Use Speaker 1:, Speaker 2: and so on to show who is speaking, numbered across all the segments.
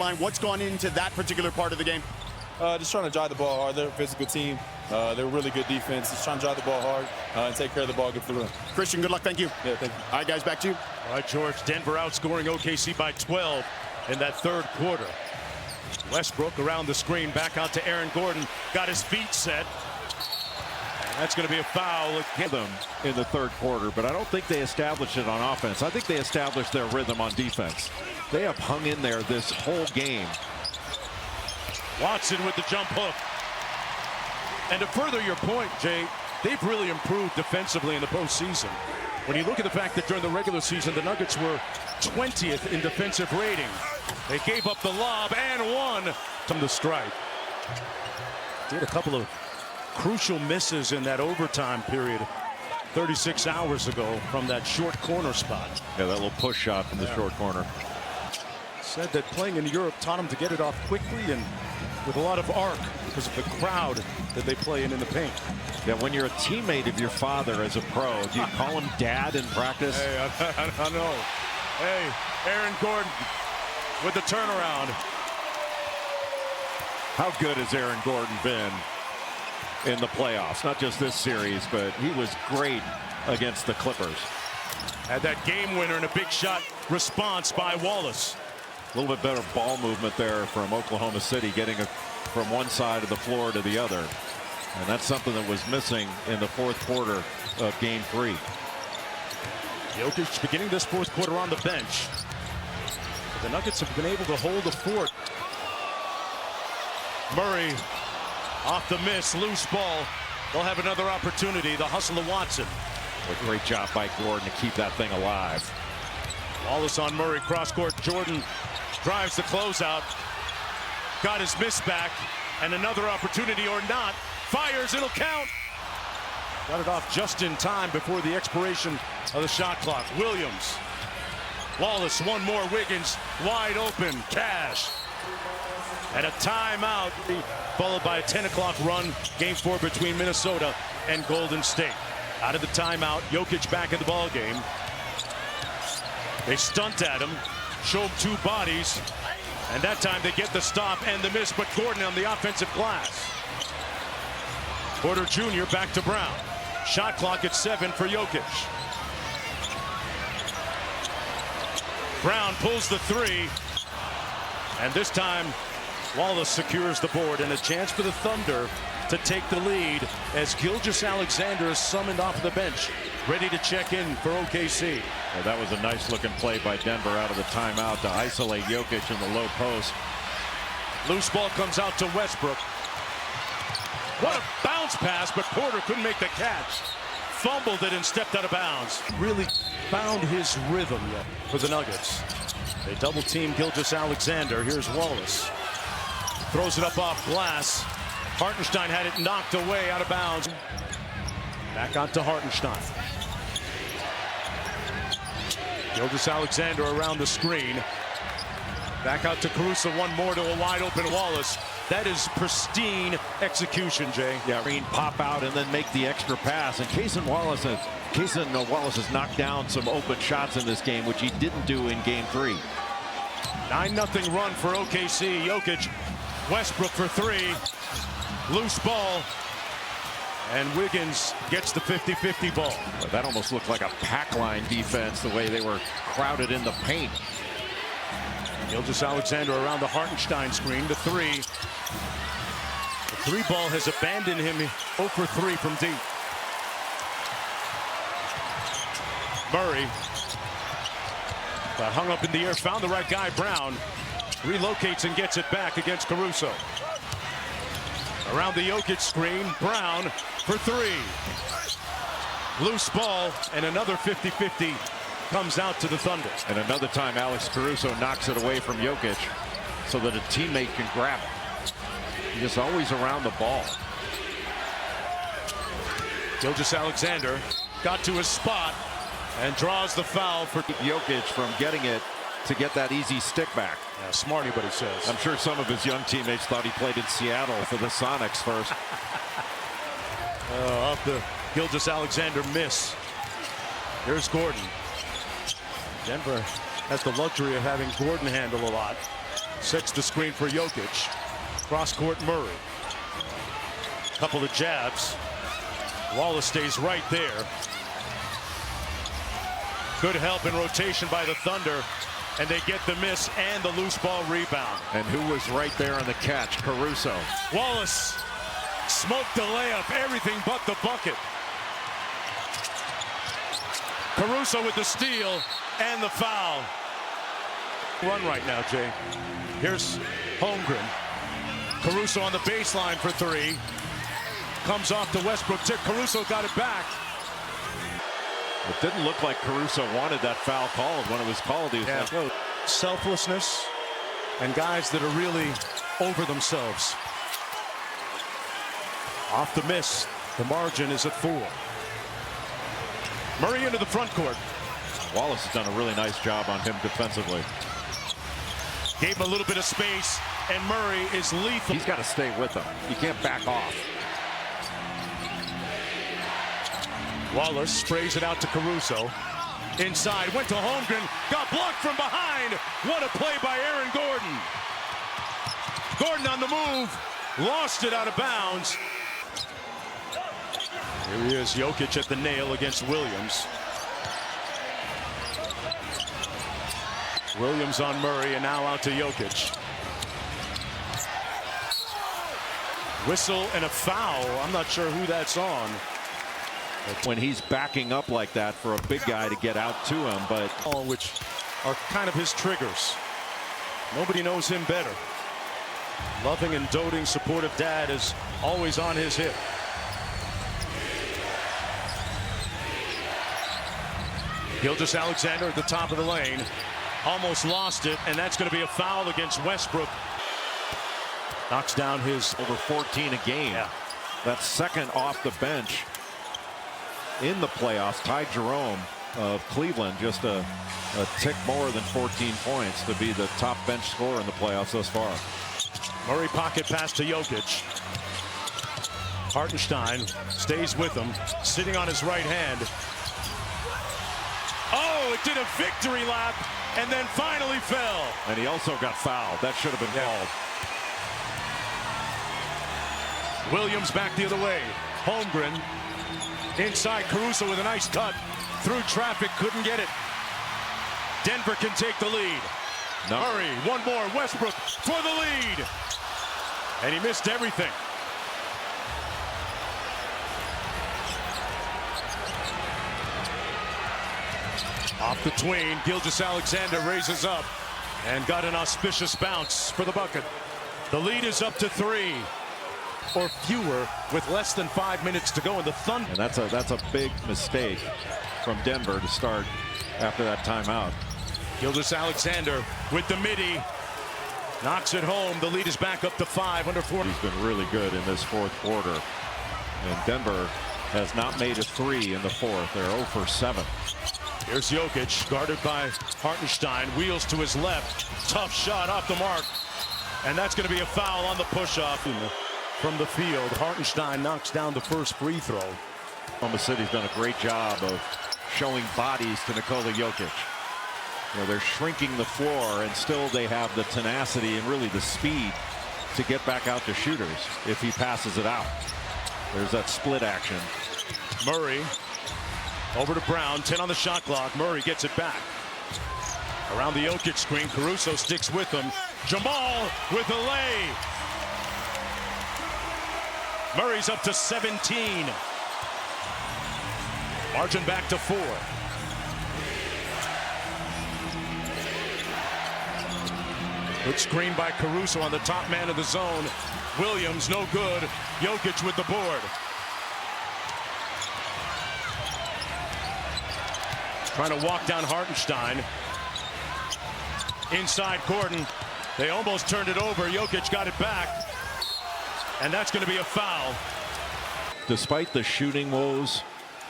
Speaker 1: What's gone into that particular part of the game?
Speaker 2: Just trying to drive the ball hard. They're a physical team. They're really good defense. Just trying to drive the ball hard and take care of the ball, get the run.
Speaker 1: Christian, good luck. Thank you.
Speaker 2: Yeah, thank you.
Speaker 1: All right, guys, back to you.
Speaker 3: All right, George, Denver outscoring OKC by 12 in that third quarter. Westbrook around the screen, back out to Aaron Gordon. Got his feet set. And that's going to be a foul.
Speaker 4: Them in the third quarter, but I don't think they established it on offense. I think they established their rhythm on defense. They have hung in there this whole game.
Speaker 3: Watson with the jump hook. And to further your point, Jay, they've really improved defensively in the postseason. When you look at the fact that during the regular season, the Nuggets were 20th in defensive rating. They gave up the lob and won from the strike. Did a couple of crucial misses in that overtime period 36 hours ago from that short corner spot.
Speaker 4: Yeah, that little push shot from the short corner.
Speaker 3: Said that playing in Europe taught him to get it off quickly and with a lot of arc because of the crowd that they play in the paint.
Speaker 4: Yeah, when you're a teammate of your father as a pro, do you call him dad in practice?
Speaker 3: Hey, I know. Hey, Aaron Gordon with the turnaround.
Speaker 4: How good has Aaron Gordon been in the playoffs? Not just this series, but he was great against the Clippers.
Speaker 3: Had that game winner and a big shot response by Wallace.
Speaker 4: A little bit better ball movement there from Oklahoma City, getting it from one side of the floor to the other. And that's something that was missing in the fourth quarter of Game 3.
Speaker 3: Jokic beginning this fourth quarter on the bench. But the Nuggets have been able to hold the fort. Murray off the miss, loose ball. They'll have another opportunity. The hustle of Watson.
Speaker 4: A great job by Gordon to keep that thing alive.
Speaker 3: Wallace on Murray, cross court. Jordan drives the closeout. Got his miss back. And another opportunity or not. Fires, it'll count. Got it off just in time before the expiration of the shot clock. Williams. Wallace, one more. Wiggins wide open. Cash. And a timeout, followed by a 10 o'clock run. Game 4 between Minnesota and Golden State. Out of the timeout, Jokic back in the ball game. They stunt at him, show him two bodies, and that time they get the stop and the miss, but Gordon on the offensive glass. Porter Jr. back to Brown. Shot clock at 7 for Jokic. Brown pulls the three, and this time Wallace secures the board, and a chance for the Thunder to take the lead as Gilgeous-Alexander is summoned off the bench, ready to check in for OKC.
Speaker 4: Well, that was a nice looking play by Denver out of the timeout to isolate Jokic in the low post.
Speaker 3: Loose ball comes out to Westbrook. What a bounce pass, but Porter couldn't make the catch. Fumbled it and stepped out of bounds. Really found his rhythm yet for the Nuggets. They double team Gilgeous-Alexander. Here's Wallace. Throws it up off glass. Hartenstein had it knocked away out of bounds. Back onto Hartenstein. Gilgeous-Alexander around the screen. Back out to Caruso. One more to a wide open Wallace. That is pristine execution, Jay.
Speaker 4: Yeah, Green pop out and then make the extra pass. And Cason Wallace has knocked down some open shots in this game, which he didn't do in Game 3.
Speaker 3: 9-0 run for OKC. Jokic, Westbrook for three. Loose ball. And Wiggins gets the 50-50 ball.
Speaker 4: Well, that almost looked like a pack line defense, the way they were crowded in the paint.
Speaker 3: Gilgeous-Alexander around the Hartenstein screen. The three. The three ball has abandoned him. 0 for 3 from deep. Murray. Got hung up in the air. Found the right guy, Brown. Relocates and gets it back against Caruso. Around the Jokic screen, Brown for three. Loose ball, and another 50-50 comes out to the Thunder.
Speaker 4: And another time, Alex Caruso knocks it away from Jokic so that a teammate can grab it. He's just always around the ball.
Speaker 3: Gilgeous-Alexander got to his spot and draws the foul for
Speaker 4: Jokic from getting it to get that easy stick back.
Speaker 3: Yeah, smart, everybody says.
Speaker 4: I'm sure some of his young teammates thought he played in Seattle for the Sonics first.
Speaker 3: Off the Gilgeous-Alexander miss. Here's Gordon. Denver has the luxury of having Gordon handle a lot. Sets the screen for Jokic. Cross-court Murray. Couple of jabs. Wallace stays right there. Good help in rotation by the Thunder. And they get the miss and the loose ball rebound.
Speaker 4: And who was right there on the catch? Caruso.
Speaker 3: Wallace smoked the layup, everything but the bucket. Caruso with the steal and the foul. Run right now, Jay. Here's Holmgren. Caruso on the baseline for three. Comes off to Westbrook. Caruso got it back.
Speaker 4: It didn't look like Caruso wanted that foul called. When it was called, he was like, oh.
Speaker 3: Selflessness and guys that are really over themselves. Off the miss. The margin is at 4. Murray into the front court.
Speaker 4: Wallace has done a really nice job on him defensively.
Speaker 3: Gave him a little bit of space, and Murray is lethal.
Speaker 4: He's got to stay with him. He can't back off.
Speaker 3: Wallace sprays it out to Caruso. Inside, went to Holmgren, got blocked from behind. What a play by Aaron Gordon. Gordon on the move, lost it out of bounds. Here he is, Jokic at the nail against Williams. Williams on Murray, and now out to Jokic. Whistle and a foul. I'm not sure who that's on.
Speaker 4: When he's backing up like that for a big guy to get out to him, but
Speaker 3: which are kind of his triggers. Nobody knows him better. Loving and doting, supportive dad is always on his hip. Gilgeous-Alexander at the top of the lane. Almost lost it, and that's going to be a foul against Westbrook. Knocks down his
Speaker 4: over 14 a game.
Speaker 3: Yeah.
Speaker 4: That's second off the bench in the playoffs. Ty Jerome of Cleveland, just a tick more than 14 points to be the top bench scorer in the playoffs thus far.
Speaker 3: Murray pocket pass to Jokic. Hartenstein stays with him, sitting on his right hand. Oh, it did a victory lap and then finally fell.
Speaker 4: And he also got fouled. That should have been called.
Speaker 3: Williams back the other way. Holmgren inside. Caruso with a nice cut through traffic, couldn't get it. Denver can take the lead.
Speaker 4: No.
Speaker 3: Murray, one more. Westbrook for the lead. And he missed everything. Off the tween, Gilgeous-Alexander raises up and got an auspicious bounce for the bucket. The lead is up to 3 or fewer with less than 5 minutes to go in the Thunder.
Speaker 4: And that's a big mistake from Denver to start after that timeout.
Speaker 3: Gilgeous-Alexander with the midi. Knocks it home. The lead is back up to 5 under 4.
Speaker 4: He's been really good in this fourth quarter. And Denver has not made a 3 in the fourth. They're 0 for 7.
Speaker 3: Here's Jokic, guarded by Hartenstein. Wheels to his left. Tough shot off the mark. And that's going to be a foul on the push-off from the field. Hartenstein knocks down the first free throw.
Speaker 4: Oklahoma City's done a great job of showing bodies to Nikola Jokic. You know, they're shrinking the floor, and still they have the tenacity and really the speed to get back out to shooters if he passes it out. There's that split action.
Speaker 3: Murray over to Brown. 10 on the shot clock. Murray gets it back. Around the Jokic screen. Caruso sticks with him. Jamal with the lay. Murray's up to 17. Margin back to 4. Good screen by Caruso on the top man of the zone. Williams, no good. Jokic with the board. Trying to walk down Hartenstein. Inside Gordon. They almost turned it over. Jokic got it back. And that's going to be a foul.
Speaker 4: Despite the shooting woes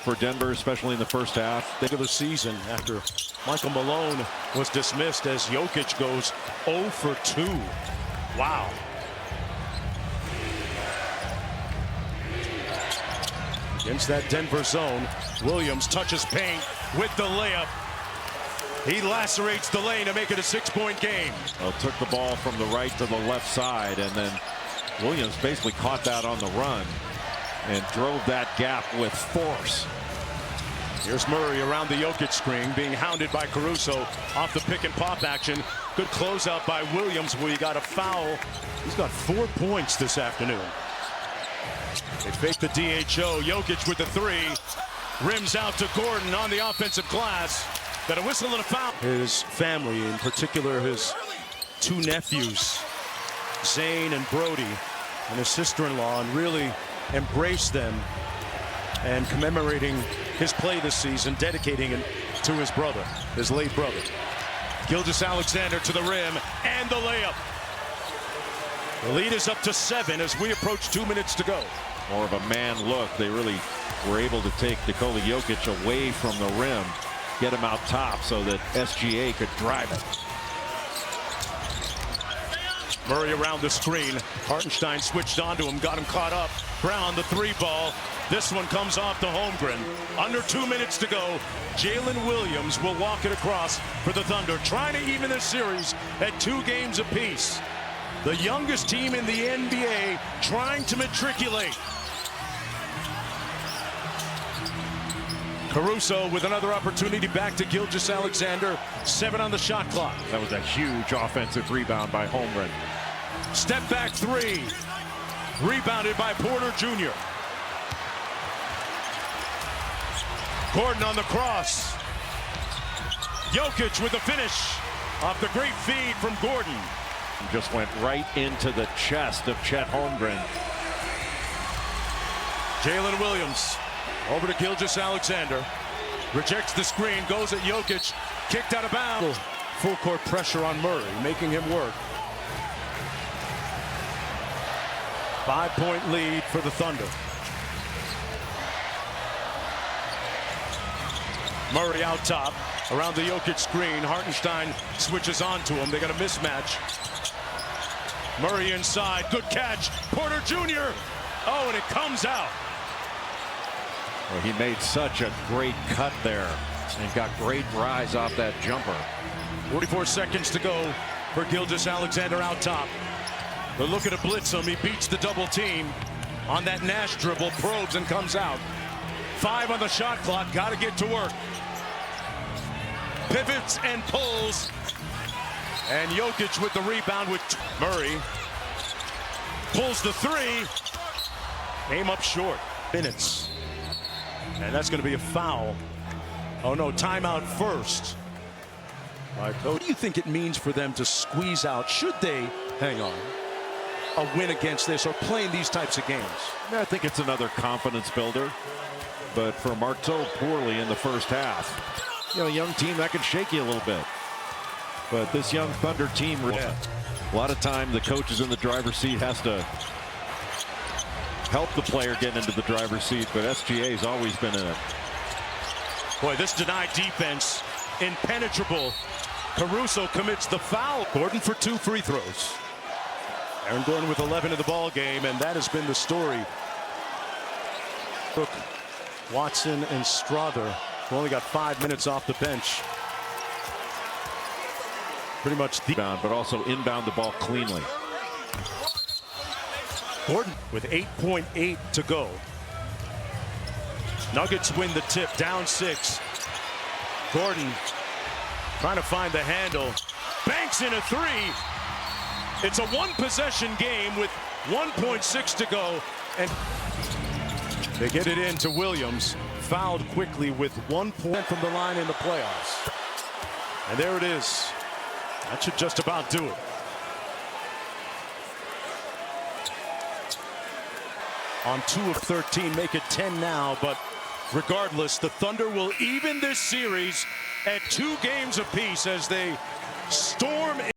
Speaker 4: for Denver, especially in the first half.
Speaker 3: Think of the season after Michael Malone was dismissed as Jokic goes 0 for 2. Wow. Against that Denver zone, Williams touches paint with the layup. He lacerates the lane to make it a 6-point game.
Speaker 4: Well, took the ball from the right to the left side, and then Williams basically caught that on the run and drove that gap with force.
Speaker 3: Here's Murray around the Jokic screen, being hounded by Caruso off the pick and pop action. Good closeout by Williams, where he got a foul. He's got 4 points this afternoon. They fake the DHO. Jokic with the 3. Rims out to Gordon on the offensive glass. Got a whistle and a foul. His family, in particular his 2 nephews, Zane and Brody, and his sister-in-law, and really embraced them and commemorating his play this season, dedicating it to his brother, his late brother. Gilgeous-Alexander to the rim and the layup. The lead is up to 7 as we approach 2 minutes to go.
Speaker 4: More of a man look. They really were able to take Nikola Jokic away from the rim, get him out top so that SGA could drive it.
Speaker 3: Murray around the screen. Hartenstein switched onto him, got him caught up. Brown, the 3 ball. This one comes off to Holmgren. Under 2 minutes to go. Jalen Williams will walk it across for the Thunder, trying to even this series at 2 games apiece. The youngest team in the NBA trying to matriculate. Caruso with another opportunity, back to Gilgeous-Alexander. 7 on the shot clock.
Speaker 4: That was a huge offensive rebound by Holmgren.
Speaker 3: Step back 3. Rebounded by Porter Jr. Gordon on the cross. Jokic with the finish off the great feed from Gordon.
Speaker 4: Just went right into the chest of Chet Holmgren.
Speaker 3: Jalen Williams over to Gilgeous-Alexander. Rejects the screen, goes at Jokic. Kicked out of bounds. Full court pressure on Murray, making him work. 5-point lead for the Thunder. Murray out top, around the Jokic screen. Hartenstein switches onto him. They got a mismatch. Murray inside, good catch. Porter Jr. Oh, and it comes out.
Speaker 4: Well, he made such a great cut there and got great rise off that jumper.
Speaker 3: 44 seconds to go for Gilgeous-Alexander out top. They're looking to blitz him. He beats the double team on that Nash dribble, probes and comes out. 5 on the shot clock, got to get to work. Pivots and pulls. And Jokic with the rebound with Murray. Pulls the 3. Aim up short. Minutes. And that's going to be a foul. Oh no, timeout first. What do you think it means for them to squeeze out, should they, hang on, a win against this or playing these types of games?
Speaker 4: I think it's another confidence builder. But for Marteau poorly in the first half. You know, a young team that can shake you a little bit. But this young Thunder team, a lot of time the coach is in the driver's seat, has to help the player get into the driver's seat, but SGA's always been in it.
Speaker 3: Boy, this denied defense, impenetrable. Caruso commits the foul. Gordon for 2 free throws. Aaron Gordon with 11 in the ball game, and that has been the story. Look, Watson and Strother who only got 5 minutes off the bench. Pretty much the
Speaker 4: but also inbound the ball cleanly.
Speaker 3: Gordon with 8.8 to go. Nuggets win the tip, down 6. Gordon trying to find the handle. Banks in a 3. It's a 1-possession game with 1.6 to go. And they get it in to Williams. Fouled quickly with 1 point from the line in the playoffs. And there it is. That should just about do it. On 2 of 13, make it 10 now, but regardless, the Thunder will even this series at 2 games apiece as they storm